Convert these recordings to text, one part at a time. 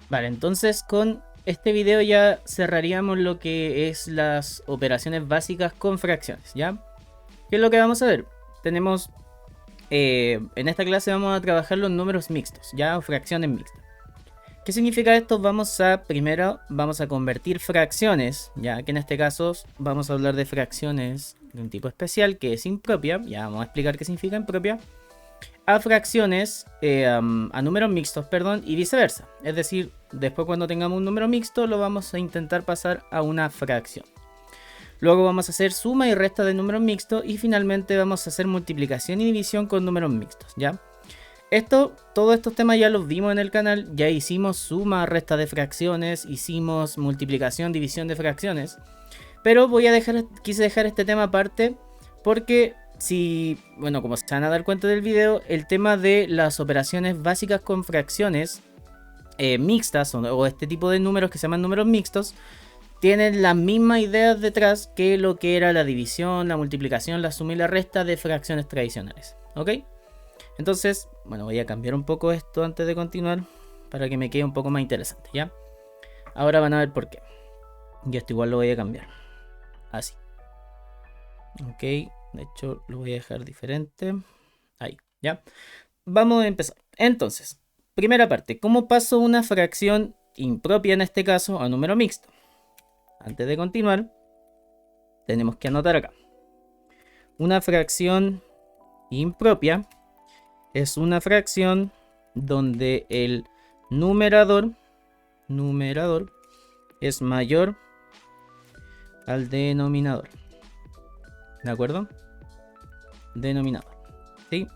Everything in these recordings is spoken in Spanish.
Vale, entonces con este video ya cerraríamos lo que es las operaciones básicas con fracciones, ¿ya? ¿Qué es lo que vamos a ver? Tenemos, en esta clase vamos a trabajar los números mixtos, ¿ya? O fracciones mixtas. ¿Qué significa esto? Primero vamos a convertir fracciones, ya que en este caso vamos a hablar de fracciones de un tipo especial que es impropia, ya vamos a explicar qué significa impropia, a fracciones, a números mixtos, perdón, y viceversa. Es decir, después cuando tengamos un número mixto lo vamos a intentar pasar a una fracción. Luego vamos a hacer suma y resta de números mixtos y finalmente vamos a hacer multiplicación y división con números mixtos, ¿ya? Todos estos temas ya los vimos en el canal, ya hicimos suma, resta de fracciones, hicimos multiplicación, división de fracciones, pero quise dejar este tema aparte porque bueno, como se van a dar cuenta del video, el tema de las operaciones básicas con fracciones mixtas o este tipo de números que se llaman números mixtos, tienen las mismas ideas detrás que lo que era la división, la multiplicación, la suma y la resta de fracciones tradicionales, ¿ok? Entonces, bueno, voy a cambiar un poco esto antes de continuar para que me quede un poco más interesante, ¿ya? Ahora van a ver por qué. Y esto igual lo voy a cambiar. Así. Ok, de hecho lo voy a dejar diferente. Ahí, ¿ya? Vamos a empezar. Entonces, primera parte, ¿cómo paso una fracción impropia en este caso a número mixto? Antes de continuar, tenemos que anotar acá. Una fracción impropia es una fracción donde el numerador es mayor al denominador. ¿De acuerdo? Denominador. ¿Sí?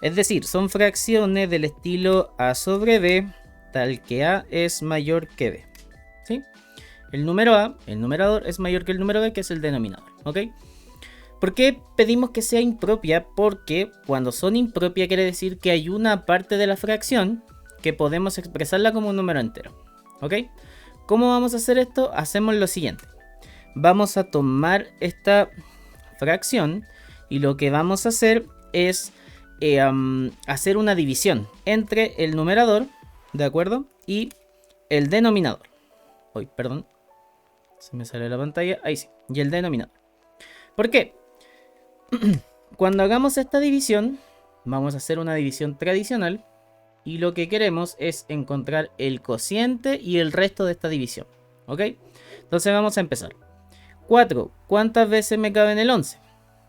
Es decir, son fracciones del estilo a sobre b, tal que a es mayor que b. ¿Sí? El número a, el numerador, es mayor que el número b, que es el denominador. ¿Ok? ¿Por qué pedimos que sea impropia? Porque cuando son impropia quiere decir que hay una parte de la fracción que podemos expresarla como un número entero. ¿Ok? ¿Cómo vamos a hacer esto? Hacemos lo siguiente. Vamos a tomar esta fracción y lo que vamos a hacer es hacer una división entre el numerador, ¿de acuerdo? Y el denominador. Uy, perdón. Se me sale la pantalla. Ahí sí. Y el denominador. ¿Por qué? Cuando hagamos esta división, vamos a hacer una división tradicional y lo que queremos es encontrar el cociente y el resto de esta división. ¿Ok? Entonces vamos a empezar. 4. ¿Cuántas veces me cabe en el 11?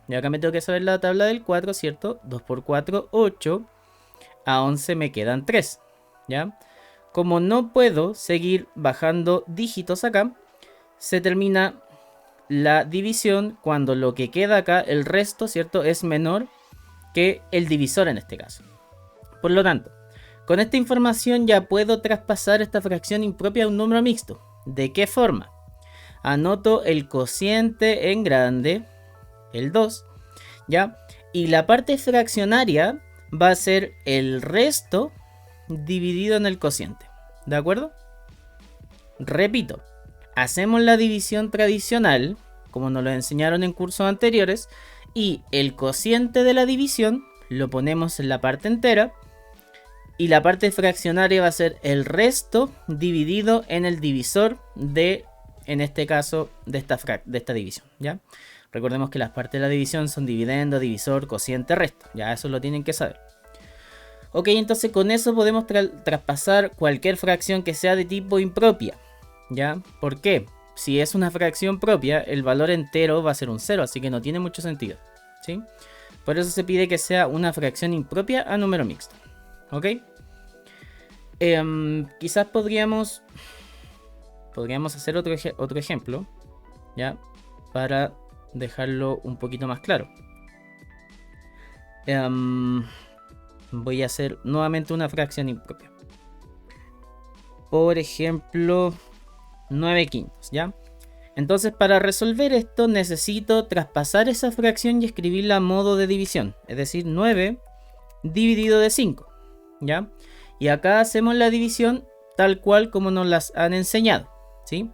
Y acá me tengo que saber la tabla del 4, ¿cierto? 2 por 4, 8. A 11 me quedan 3. ¿Ya? Como no puedo seguir bajando dígitos acá, se termina la división cuando lo que queda acá, el resto, ¿cierto? Es menor que el divisor en este caso. Por lo tanto, con esta información ya puedo traspasar esta fracción impropia a un número mixto. ¿De qué forma? Anoto el cociente en grande, el 2, ¿ya? Y la parte fraccionaria va a ser el resto dividido en el cociente. ¿De acuerdo? Repito, hacemos la división tradicional, como nos lo enseñaron en cursos anteriores, y el cociente de la división lo ponemos en la parte entera, y la parte fraccionaria va a ser el resto dividido en el divisor de, en este caso, de esta división, ¿ya? Recordemos que las partes de la división son dividendo, divisor, cociente, resto. Ya eso lo tienen que saber. Ok, entonces con eso podemos traspasar cualquier fracción que sea de tipo impropia. ¿Ya? ¿Por qué? Si es una fracción propia, el valor entero va a ser un 0, así que no tiene mucho sentido. ¿Sí? Por eso se pide que sea una fracción impropia a número mixto. ¿Ok? Quizás podríamos hacer otro ejemplo. ¿Ya? Para dejarlo un poquito más claro. Voy a hacer nuevamente una fracción impropia. Por ejemplo, 9 quintos, ¿ya? Entonces, para resolver esto necesito traspasar esa fracción y escribirla a modo de división. Es decir, 9 dividido de 5, ¿ya? Y acá hacemos la división tal cual como nos las han enseñado, ¿sí?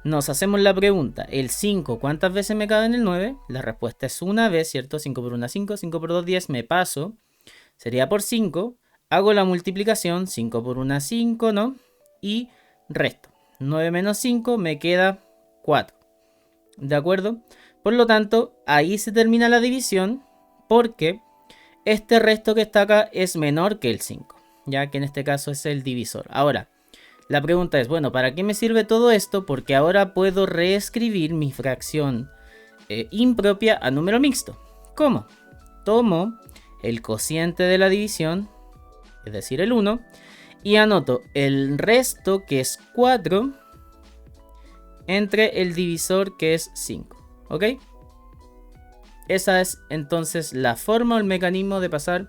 Nos hacemos la pregunta, el 5, ¿cuántas veces me cabe en el 9? La respuesta es una vez, ¿cierto? 5 por 1, 5, 5 por 2, 10, me paso. Sería por 5. Hago la multiplicación, 5 por 1, 5, ¿no? y resto. 9 menos 5 me queda 4. ¿De acuerdo? Por lo tanto, ahí se termina la división porque este resto que está acá es menor que el 5, ya que en este caso es el divisor. Ahora, la pregunta es, bueno, ¿para qué me sirve todo esto? Porque ahora puedo reescribir mi fracción impropia a número mixto. ¿Cómo? Tomo el cociente de la división, es decir, el 1, y anoto el resto, que es 4, entre el divisor, que es 5. ¿Ok? Esa es entonces la forma o el mecanismo de pasar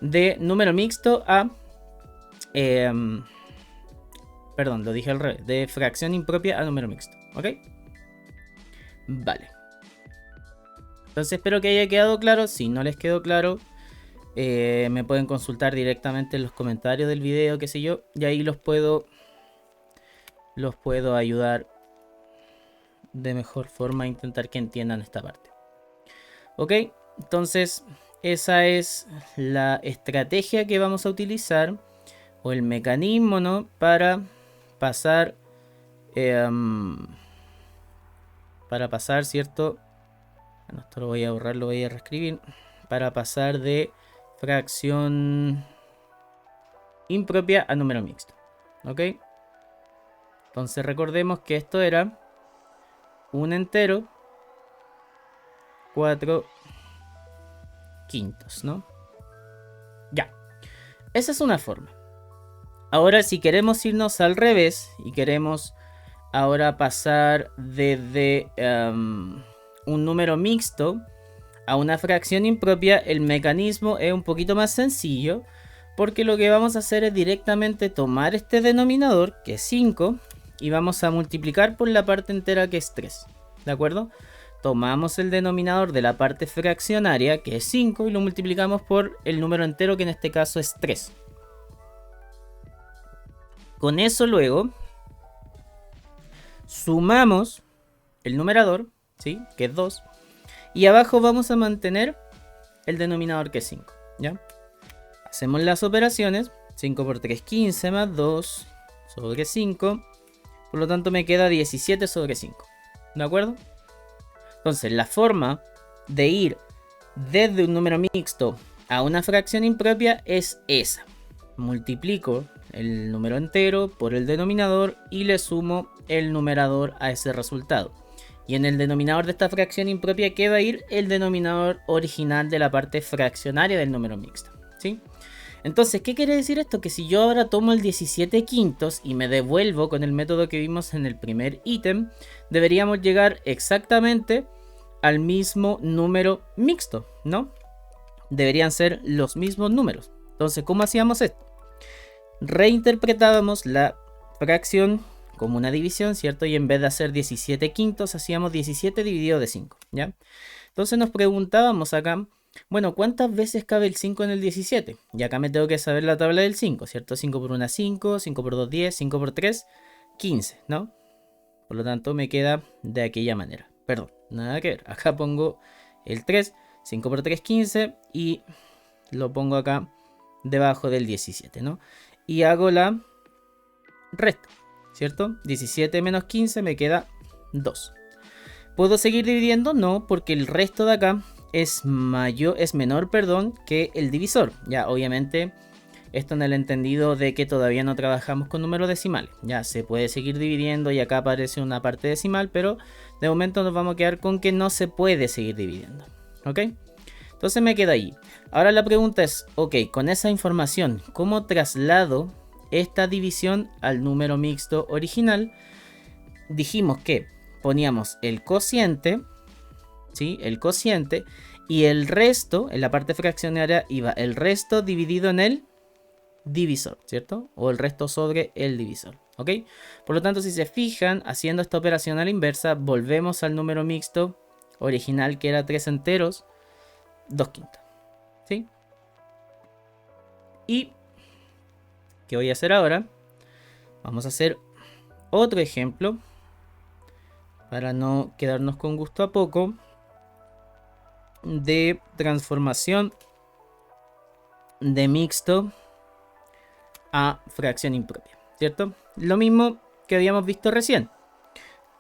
de número mixto a... perdón, lo dije al revés. De fracción impropia a número mixto. ¿Ok? Vale. Entonces espero que haya quedado claro. Si no les quedó claro, me pueden consultar directamente en los comentarios del video, qué sé yo. Y ahí los puedo ayudar de mejor forma a intentar que entiendan esta parte. Ok, entonces esa es la estrategia que vamos a utilizar, o el mecanismo, ¿no? Para pasar, ¿cierto? Bueno, esto lo voy a borrar, lo voy a reescribir. Para pasar de fracción impropia a número mixto. ¿Ok? Entonces recordemos que esto era un entero 4 quintos, ¿no? Ya. Esa es una forma. Ahora, si queremos irnos al revés y queremos ahora pasar desde un número mixto a una fracción impropia, el mecanismo es un poquito más sencillo, porque lo que vamos a hacer es directamente tomar este denominador, que es 5, y vamos a multiplicar por la parte entera, que es 3. ¿De acuerdo? Tomamos el denominador de la parte fraccionaria, que es 5, y lo multiplicamos por el número entero, que en este caso es 3. Con eso luego sumamos el numerador, ¿sí? Que es 2. Y abajo vamos a mantener el denominador, que es 5. ¿Ya? Hacemos las operaciones. 5 por 3, 15 más 2 sobre 5. Por lo tanto me queda 17 sobre 5. ¿De acuerdo? Entonces la forma de ir desde un número mixto a una fracción impropia es esa. Multiplico el número entero por el denominador y le sumo el numerador a ese resultado. Y en el denominador de esta fracción impropia, ¿qué va a ir? El denominador original de la parte fraccionaria del número mixto, ¿sí? Entonces, ¿qué quiere decir esto? Que si yo ahora tomo el 17 quintos y me devuelvo con el método que vimos en el primer ítem, deberíamos llegar exactamente al mismo número mixto, ¿no? Deberían ser los mismos números. Entonces, ¿cómo hacíamos esto? Reinterpretábamos la fracción como una división, ¿cierto? Y en vez de hacer 17 quintos, hacíamos 17 dividido de 5, ¿ya? Entonces nos preguntábamos acá, bueno, ¿cuántas veces cabe el 5 en el 17? Y acá me tengo que saber la tabla del 5, ¿cierto? 5 por 1, 5, 5 por 2, 10, 5 por 3, 15, ¿no? Por lo tanto, me queda de aquella manera. Perdón, nada que ver. Acá pongo el 3, 5 por 3, 15, y lo pongo acá debajo del 17, ¿no? Y hago la resta, ¿cierto? 17 menos 15 me queda 2. ¿Puedo seguir dividiendo? No, porque el resto de acá es menor, que el divisor. Ya, obviamente, esto en el entendido de que todavía no trabajamos con números decimales. Ya, se puede seguir dividiendo y acá aparece una parte decimal, pero de momento nos vamos a quedar con que no se puede seguir dividiendo. ¿Ok? Entonces me queda ahí. Ahora la pregunta es, ok, con esa información, ¿cómo traslado esta división al número mixto original? Dijimos que poníamos el cociente, ¿sí? El cociente, y el resto, en la parte fraccionaria, iba el resto dividido en el divisor, ¿cierto? O el resto sobre el divisor, ¿ok? Por lo tanto, si se fijan, haciendo esta operación a la inversa, volvemos al número mixto original, que era 3 enteros, 2 quintos, ¿sí? Y, ¿qué voy a hacer ahora? Vamos a hacer otro ejemplo para no quedarnos con gusto a poco, de transformación de mixto a fracción impropia, ¿cierto? Lo mismo que habíamos visto recién.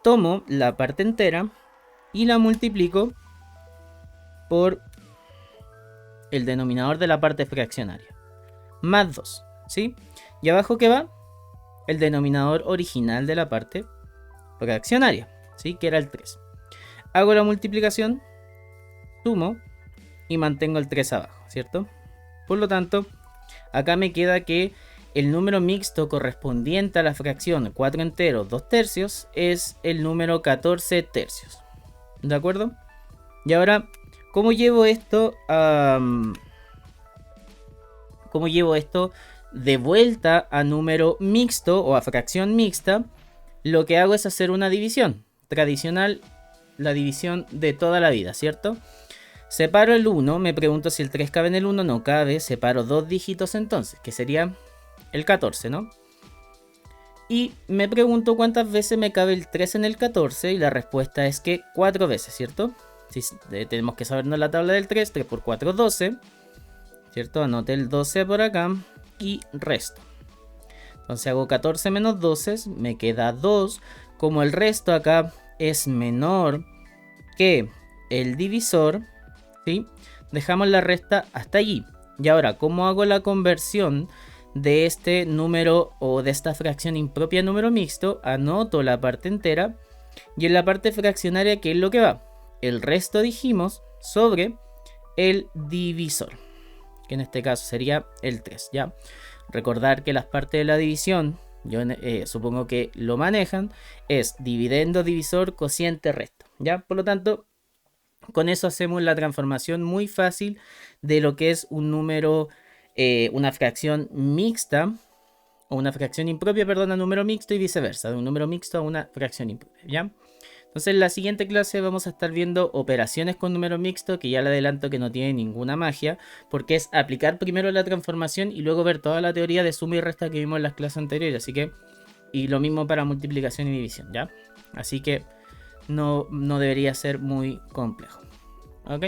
Tomo la parte entera y la multiplico por el denominador de la parte fraccionaria. Más 2, ¿sí? Y abajo, ¿qué va? El denominador original de la parte fraccionaria, ¿sí? Que era el 3. Hago la multiplicación, sumo y mantengo el 3 abajo, ¿cierto? Por lo tanto, acá me queda que el número mixto correspondiente a la fracción 4 enteros 2 tercios es el número 14 tercios. ¿De acuerdo? Y ahora, ¿cómo llevo esto de vuelta a número mixto o a fracción mixta? Lo que hago es hacer una división tradicional, la división de toda la vida, ¿cierto? Separo el 1, me pregunto si el 3 cabe en el 1, no cabe, separo 2 dígitos entonces, que sería el 14, ¿no? Y me pregunto cuántas veces me cabe el 3 en el 14 y la respuesta es que 4 veces, ¿cierto? Si, tenemos que sabernos la tabla del 3, 3 por 4, 12, ¿cierto? Anote el 12 por acá y resto. Entonces hago 14 menos 12, me queda 2. Como el resto acá es menor que el divisor, ¿sí? Dejamos la resta hasta allí. Y ahora, ¿cómo hago la conversión de este número o de esta fracción impropia a número mixto? Anoto la parte entera y en la parte fraccionaria, ¿qué es lo que va? El resto, dijimos, sobre el divisor, que en este caso sería el 3, ¿ya? Recordar que las partes de la división, yo supongo que lo manejan, es dividendo, divisor, cociente, resto, ¿ya? Por lo tanto, con eso hacemos la transformación muy fácil de lo que es un número, una fracción mixta, o una fracción impropia, perdón, a número mixto y viceversa, de un número mixto a una fracción impropia, ¿ya? Entonces en la siguiente clase vamos a estar viendo operaciones con número mixto, que ya le adelanto que no tiene ninguna magia, porque es aplicar primero la transformación y luego ver toda la teoría de suma y resta que vimos en las clases anteriores, así que, y lo mismo para multiplicación y división, ¿ya? Así que no debería ser muy complejo, ¿ok?